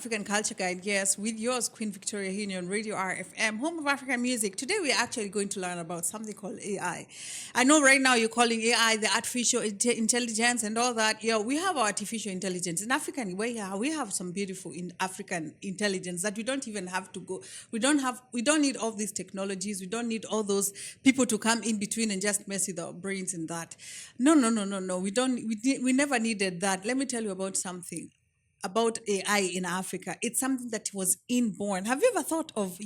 African Culture Guide, yes, with yours, Queen Victoria here on Radio RFM, home of African music. Today we're actually going to learn about something called AI. I know right now you're calling AI the artificial intelligence and all that. Yeah, we have artificial intelligence. In African way, yeah, we have some beautiful African intelligence that we don't even have to go. We don't need all these technologies. We don't need all those people to come in between and just mess with our brains and that. No, no, no, no, no. We never needed that. Let me tell you about something about AI in Africa. It's something that was inborn. Have you ever thought of,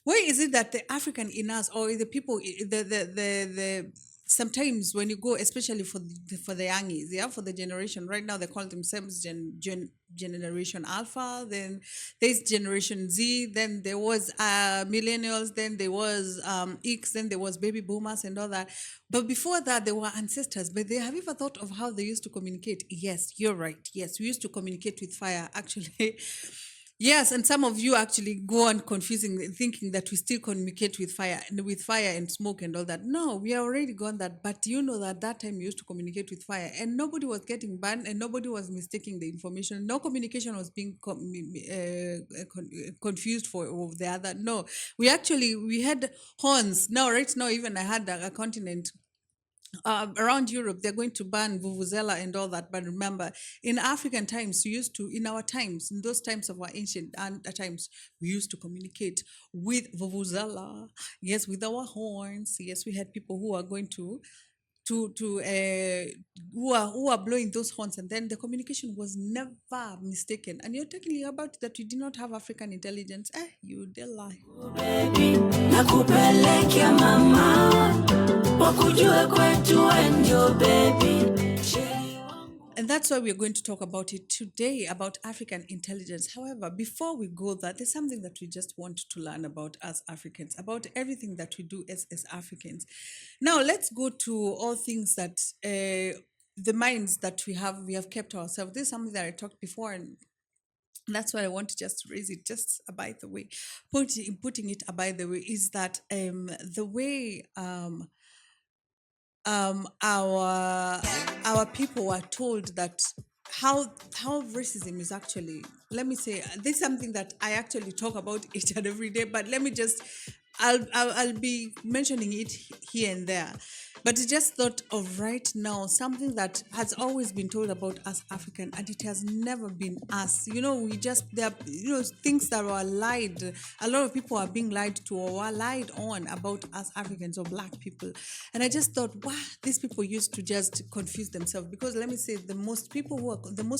where is it that the African in us or the people, the sometimes when you go, especially for the youngies, yeah, for the generation right now, they call themselves generation Alpha. Then there's Generation Z. Then there was millennials. Then there was X. Then there was baby boomers and all that. But before that, there were ancestors. But they have you ever thought of how they used to communicate? Yes, you're right. Yes, we used to communicate with fire. Actually, yes, and some of you actually go on confusing, thinking that we still communicate with fire and smoke and all that. No, we are already gone that. But you know that that time we used to communicate with fire, and nobody was getting banned, and nobody was mistaking the information. No communication was being confused for of the other. No, we had horns. Now, right now, even I had a continent around Europe, they're going to ban vuvuzela and all that. But remember, in African times, in our times, in those times of our ancient times, we used to communicate with vuvuzela. Yes, with our horns. Yes, we had people who are going to who are blowing those horns, and then the communication was never mistaken. And you're talking about that you did not have African intelligence. You did lie. Baby, nakupelekea mama wakujue kwetu ndio baby. And that's why we're going to talk about it today, about African intelligence. However, before we go there, there's something that we just want to learn about as Africans, about everything that we do as Africans. Now, let's go to all things that the minds that we have kept ourselves. This is something that I talked before, and that's why I want to just raise it just by the way. Putting it by the way is that the way our people were told that how racism is actually, let me say, this is something that I actually talk about each and every day, but let me just I'll be mentioning it here and there. But I just thought of right now something that has always been told about us African, and it has never been us. There are, things that were lied. A lot of people are being lied to or were lied on about us Africans or black people. And I just thought, wow, these people used to just confuse themselves. Because let me say, the most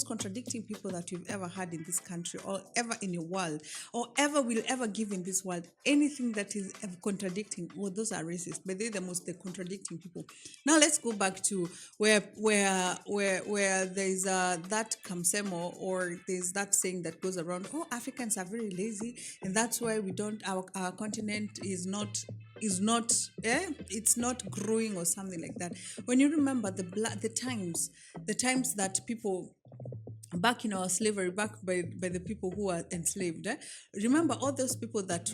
contradicting people that you've ever had in this country or ever in your world or ever will ever give in this world, anything that is contradicting, well, those are racist. But they're the contradicting people. Now let's go back to where there's that kamsemo, or there's that saying that goes around, oh, Africans are very lazy, and that's why we don't our continent is not it's not growing or something like that. When you remember the times that people back in our slavery, back by the people who were enslaved, remember all those people that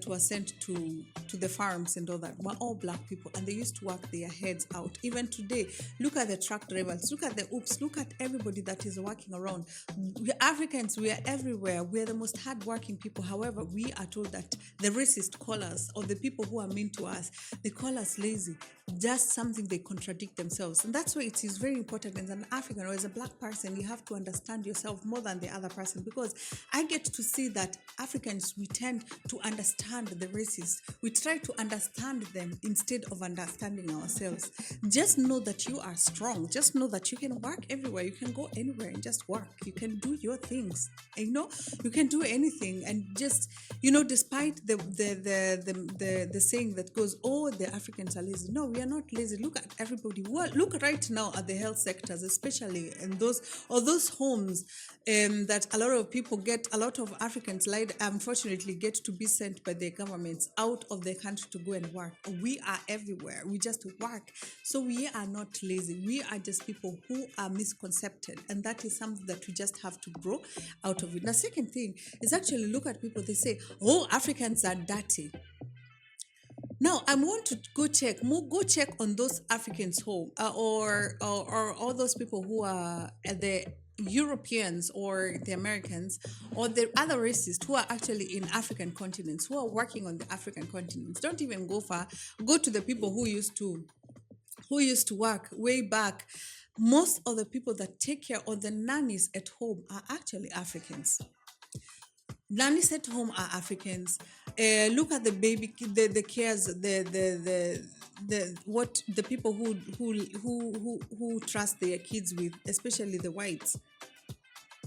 were sent to the farms and all that were all black people, and they used to work their heads out. Even today, look at the truck drivers, look at the look at everybody that is working around. We Africans, we are everywhere. We are the most hardworking people. However, we are told that the racist call us, or the people who are mean to us, they call us lazy. Just something, they contradict themselves. And that's why it is very important as an African or as a black person, you have to understand yourself more than the other person. Because I get to see that Africans, we tend to understand the racists. We try to understand them instead of understanding ourselves. Just know that you are strong. Just know that you can work everywhere. You can go anywhere and just work. You can do your things. And, you can do anything. And just, despite the saying that goes, oh, the Africans are lazy. No, we are not lazy. Look at everybody. Look right now at the health sectors, especially in those homes that a lot of Africans unfortunately get to be sent by their governments out of the country to go and work. We are everywhere. We just work. So we are not lazy. We are just people who are misconcepted. And that is something that we just have to grow out of it. The second thing is actually look at people. They say, oh, Africans are dirty. Now, I want to go check on those Africans home or all those people who are Europeans or the Americans or the other racists who are actually in African continents, who are working on the African continents. Don't even go far. Go to the people who used to work way back. Most of the people that take care of the nannies at home are actually Africans. Nannies at home are Africans. Look at the baby, the cares, the what the people who trust their kids with, especially the whites.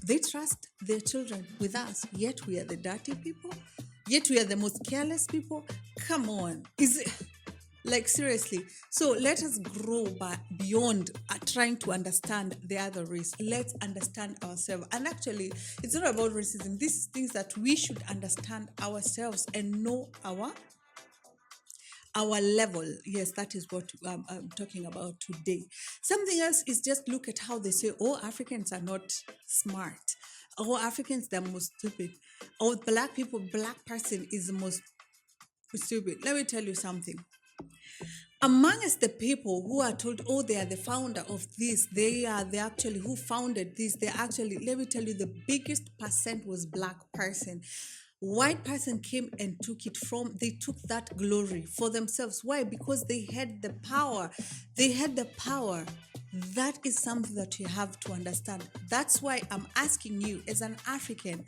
They trust their children with us, yet we are the dirty people, yet we are the most careless people. Come on, is it like seriously? So let us grow beyond trying to understand the other race. Let's understand ourselves. And actually, it's not about racism. These things that we should understand ourselves and know our level. Yes, that is what I'm talking about today. Something else is just look at how they say, oh, Africans are not smart. Oh, Africans, they're most stupid. Oh, black people, black person is the most stupid. Let me tell you something. Amongst the people who are told, oh, they are the founder of this, they actually who founded this, they actually, let me tell you, the biggest percent was black person. White person came and took it from, they took that glory for themselves. Why? Because they had the power. They had the power. That is something that you have to understand. That's why I'm asking you, as an African,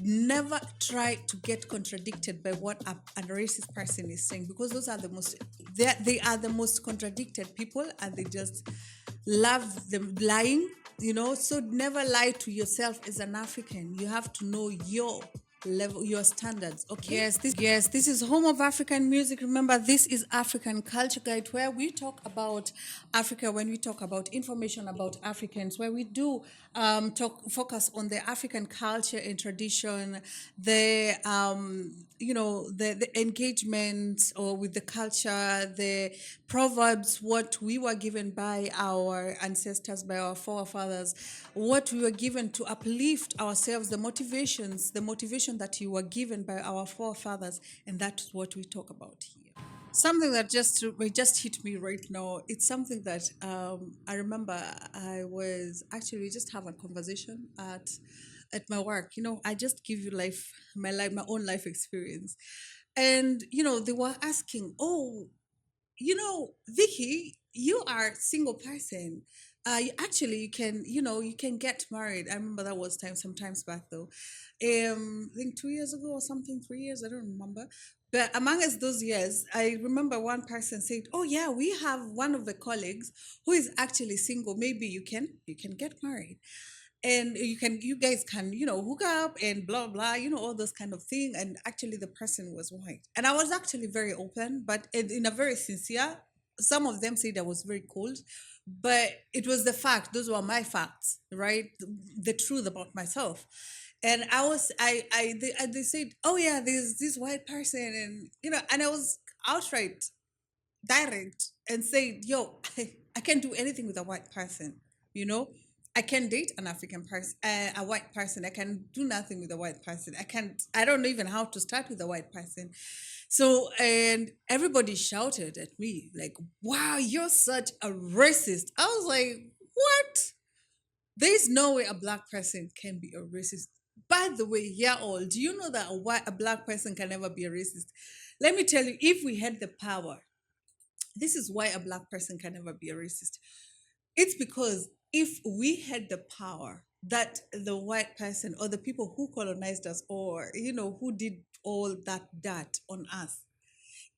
never try to get contradicted by what a racist person is saying, because those are the most they are the most contradicted people, and they just love them lying, so never lie to yourself. As an African, you have to know your level, your standards. Okay. Yes, this is home of African music. Remember, this is African Culture Guide, where we talk about Africa, when we talk about information about Africans, where we do focus on the African culture and tradition, the the engagement or with the culture, the proverbs, what we were given by our ancestors, by our forefathers, what we were given to uplift ourselves, the motivation that you were given by our forefathers, and that's what we talk about here. Something that just hit me right now. It's something that I remember. I was actually, we just have a conversation at my work. I just give you my own life experience, and they were asking, oh, Vicky, you are a single person. Actually, you can get married. I remember that was sometimes back though. I think 2 years ago or something, 3 years, I don't remember. But among us those years, I remember one person said, "Oh yeah, we have one of the colleagues who is actually single. Maybe you can get married." And you guys can hook up and blah blah, all those kind of thing. And actually the person was white, and I was actually very open, but in a very sincere. Some of them said I was very cold, but it was the fact. Those were my facts, right? The truth about myself. And I was they said, oh yeah, there's this white person, and and I was outright direct and say, yo, I can't do anything with a white person, you know? I can date an African person, a white person. I can do nothing with a white person. I don't know even how to start with a white person. So, and everybody shouted at me, like, wow, you're such a racist. I was like, what? There's no way a black person can be a racist. By the way, yeah, all, do you know that a black person can never be a racist? Let me tell you, if we had the power, this is why a black person can never be a racist. It's because if we had the power that the white person or the people who colonized us, or who did all that dirt on us,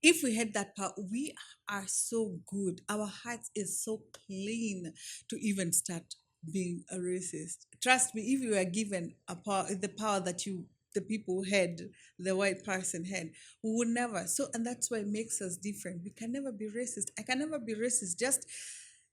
if we had that power, we are so good. Our hearts is so clean to even start being a racist. Trust me, if you were given the power that the people had, the white person had, we would never. So, and that's why it makes us different. We can never be racist. I can never be racist. Just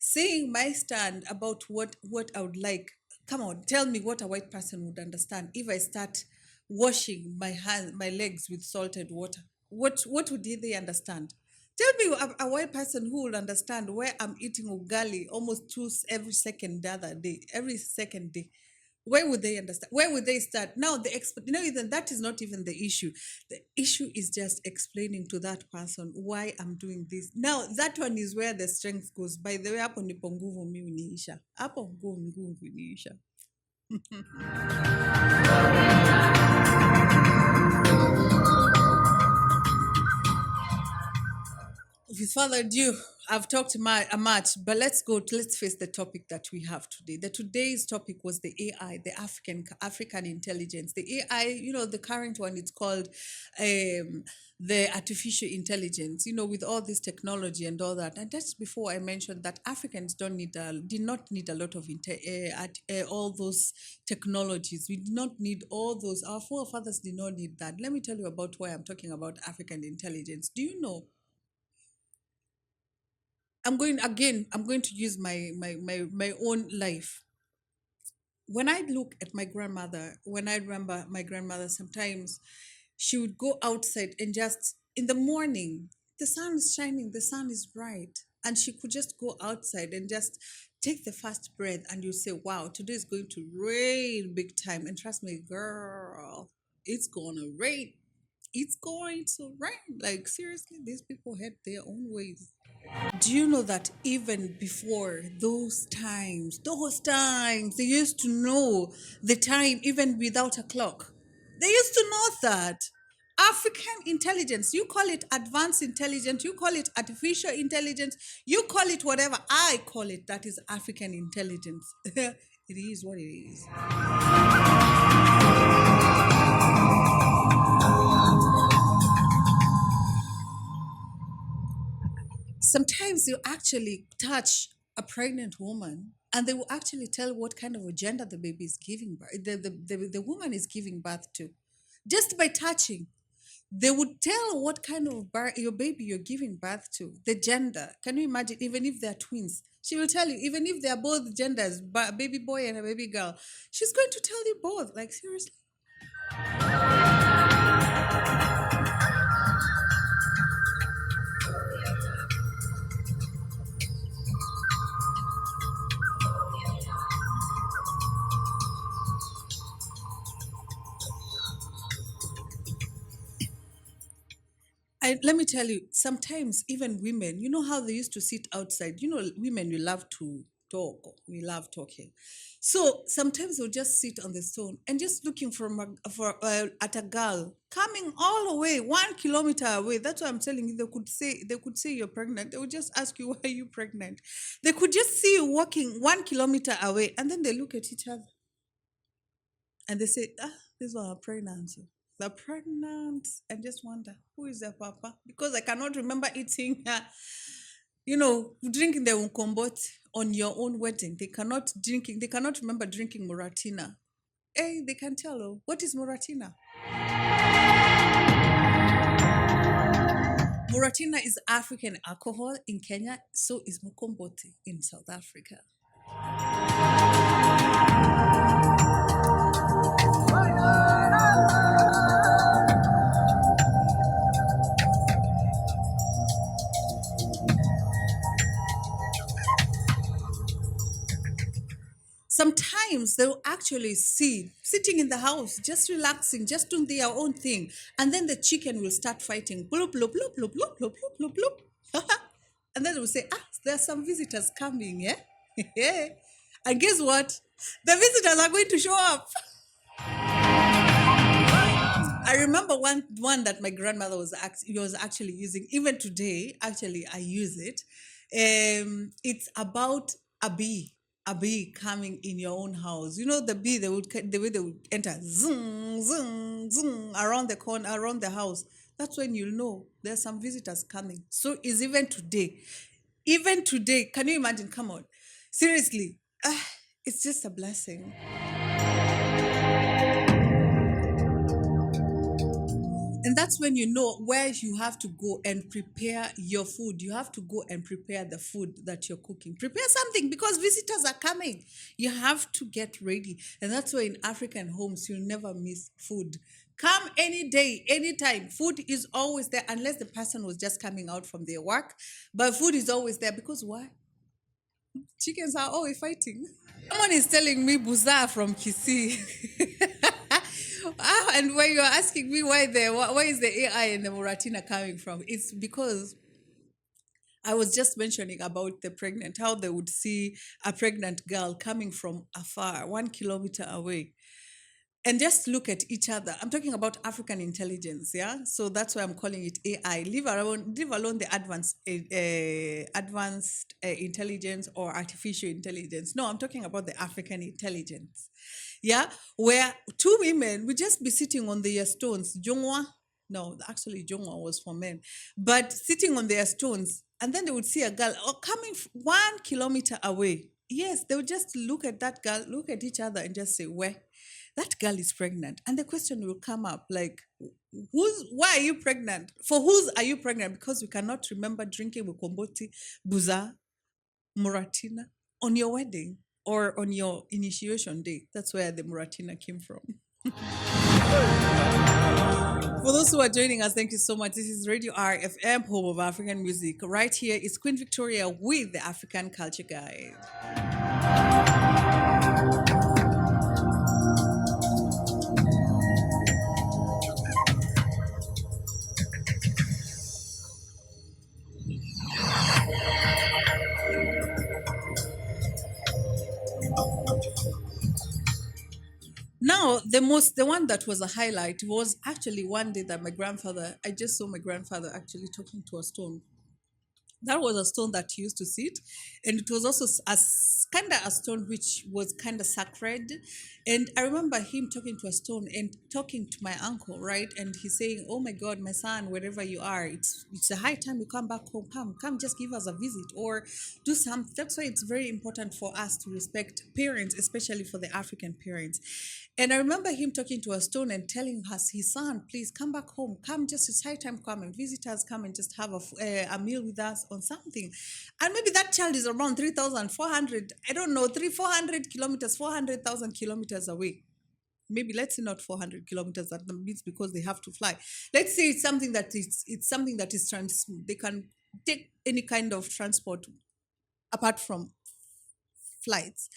saying my stand about what I would like. Come on, tell me what a white person would understand if I start washing my legs with salted water. What would they understand? Tell me a white person who will understand where I'm eating ugali almost every second the other day, every second day. Where would they understand? Where would they start? Now even that is not even the issue. The issue is just explaining to that person why I'm doing this. Now that one is where the strength goes. By the way, hapo ndipo nguvu mi uniisha. Hapo nguvu iniisha. With further ado, I've talked much, but let's face the topic that we have today. The today's topic was the AI, the African intelligence. The AI, the current one, it's called the artificial intelligence. With all this technology and all that. And that's before I mentioned that Africans did not need a lot of all those technologies. We did not need all those. Our forefathers did not need that. Let me tell you about why I'm talking about African intelligence. Do you know? I'm going to use my own life. When I look at my grandmother, when I remember my grandmother, sometimes she would go outside and just in the morning, the sun is shining, the sun is bright, and she could just go outside and just take the first breath, and you say, wow, today is going to rain big time. And trust me, girl, it's gonna rain. It's going to rain. Like, seriously, these people had their own ways. Do you know that even before those times, they used to know the time even without a clock? They used to know that. African intelligence, you call it advanced intelligence, you call it artificial intelligence, you call it whatever. I call it that is African intelligence. It is what it is. Sometimes you actually touch a pregnant woman and they will actually tell what kind of a gender the baby is giving birth, the woman is giving birth to. Just by touching, they would tell what kind of your baby you're giving birth to, the gender. Can you imagine? Even if they're twins, she will tell you, even if they're both genders, baby boy and a baby girl, she's going to tell you both. Like, seriously. Let me tell you, sometimes even women, you know how they used to sit outside? Women, we love to talk. We love talking. So sometimes they'll just sit on the stone and just looking at a girl coming all the way 1 kilometer away. That's what I'm telling you. They could say you're pregnant. They would just ask you, why are you pregnant? They could just see you walking 1 kilometer away, and then they look at each other and they say, this one are pregnant. They're pregnant, and just wonder, who is their papa? Because I cannot remember eating, drinking the unkombot on your own wedding. They cannot remember drinking Muratina. Hey, they can tell, what is Muratina? Muratina is African alcohol in Kenya, so is Mukomboti in South Africa. Sometimes they'll actually see sitting in the house, just relaxing, just doing their own thing. And then the chicken will start fighting. Bloop, bloop, bloop, bloop, bloop, bloop, bloop, bloop, bloop. And then they will say, there are some visitors coming, yeah? And guess what? The visitors are going to show up. I remember one that my grandmother was actually using. Even today, actually, I use it. It's about a bee coming in your own house. You know the bee. The way they would enter, zoom, zoom, zoom around the corner, around the house. That's when you'll know there's some visitors coming. So is even today. Even today, can you imagine? Come on, seriously, it's just a blessing. And that's when you know where you have to go and prepare your food. You have to go and prepare the food that you're cooking. Prepare something because visitors are coming. You have to get ready. And that's why in African homes, you'll never miss food. Come any day, anytime. Food is always there, unless the person was just coming out from their work. But food is always there because why? Chickens are always fighting. Someone is telling me Buza from Kisii. And when you're asking me why is the AI and the Muratina coming from, it's because I was just mentioning about the pregnant, how they would see a pregnant girl coming from afar, 1 kilometer away, and just look at each other. I'm talking about African intelligence, yeah. So that's why I'm calling it AI. Leave alone the advanced intelligence or artificial intelligence. No, I'm talking about the African intelligence, yeah, where two women would just be sitting on their stones. Jongwa, no, actually Jongwa was for men, but sitting on their stones, and then they would see a girl coming 1 kilometer away. Yes, they would just look at that girl, look at each other, and just say, "Where." That girl is pregnant. And the question will come up like, why are you pregnant? For whose are you pregnant? Because you cannot remember drinking Mukomboti, Buza, Muratina on your wedding or on your initiation day. That's where the Muratina came from. For those who are joining us, thank you so much. This is Radio RFM, home of African music. Right here is Queen Victoria with the African Culture Guide. Now, the one that was a highlight was actually one day that I just saw my grandfather actually talking to a stone. That was a stone that he used to sit, and it was also kind of a stone which was kind of sacred. And I remember him talking to a stone and talking to my uncle, right? And he's saying, "Oh my God, my son, wherever you are, it's a high time you come back home. Come, just give us a visit or do something." That's why it's very important for us to respect parents, especially for the African parents. And I remember him talking to a stone and telling us, his son, please come back home. Come, just it's high time, come and visit us, come and just have a meal with us on something. And maybe that child is around 3,400, I don't know, 400 kilometers, 400,000 kilometers away. Maybe let's say not 400 kilometers, that means because they have to fly. Let's say it's something that is they can take any kind of transport apart from flights.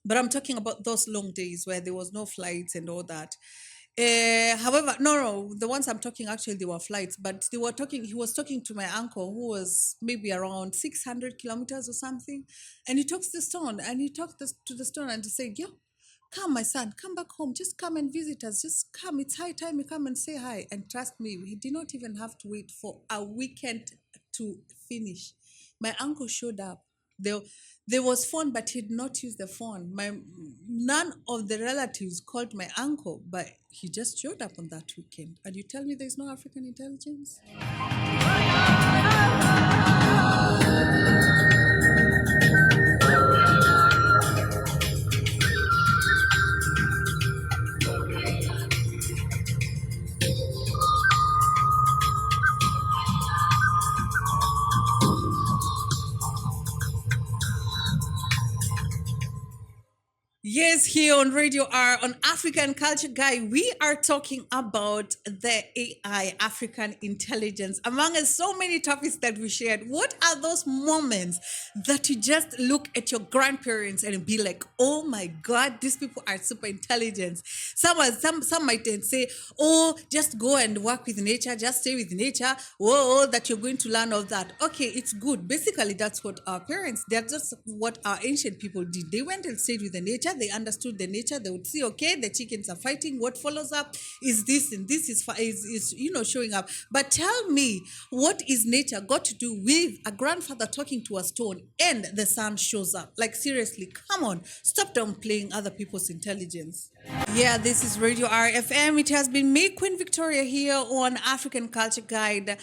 But I'm talking about those long days where there was no flights and all that. However, no, the ones I'm talking actually they were flights, but they were talking. He was talking to my uncle who was maybe around 600 kilometers or something, and he talks to the stone and he talked to the stone and he said, "Yo, come, my son, come back home. Just come and visit us. Just come. It's high time you come and say hi." And trust me, he did not even have to wait for a weekend to finish. My uncle showed up. There was phone, but he did not use the phone. None of the relatives called my uncle, but he just showed up on that weekend. And you tell me there's no African intelligence? Yes, here on Radio R on African Culture Guy, we are talking about the AI, African intelligence, among us so many topics that we shared. What are those moments that you just look at your grandparents and be like, "Oh my God, these people are super intelligent." Some might then say, "Oh, just go and work with nature, just stay with nature. Oh, that you're going to learn all that." Okay, it's good. Basically, that's what our parents, that's just what our ancient people did. They went and stayed with the nature. They understood the nature. They would see, okay, the chickens are fighting. What follows up is this, and this is showing up. But tell me, what is nature got to do with a grandfather talking to a stone and the sun shows up? Like seriously, come on, stop downplaying other people's intelligence. Yeah, this is Radio RFM. It has been me, Queen Victoria, here on African Culture Guide,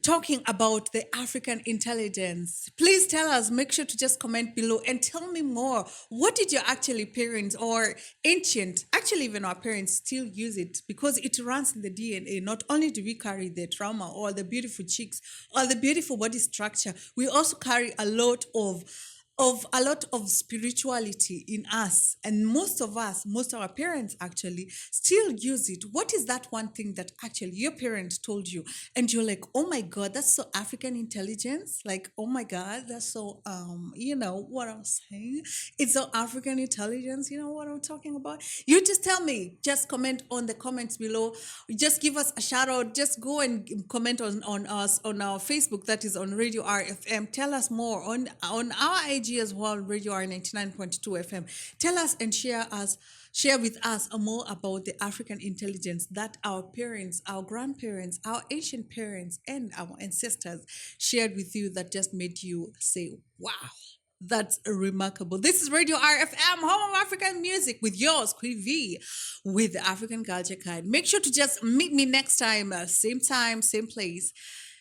talking about the African intelligence. Please tell us, make sure to just comment below and tell me more. What did your actually parents or ancient, actually even our parents still use it because it runs in the DNA. Not only do we carry the trauma or the beautiful cheeks or the beautiful body structure, we also carry a lot of of a lot of spirituality in us, and most of us, most of our parents actually still use it. What is that one thing that actually your parents told you and you're like, oh my god, that's so African intelligence, like, oh my god, that's so you know what I'm saying, it's so African intelligence, you know what I'm talking about? You just tell me, just comment on the comments below, just give us a shout out, just go and comment on us on our Facebook, that is on Radio RFM. Tell us more on our IG as well, Radio R 99.2 FM. Tell us and share with us more about the African intelligence that our parents, our grandparents, our ancient parents, and our ancestors shared with you, that just made you say, wow. That's remarkable. This is Radio RFM, home of African music, with yours, Queen V, with the African Culture Guide. Make sure to just meet me next time, same place,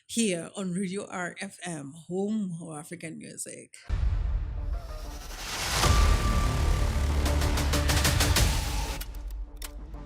here on Radio RFM, home of African music.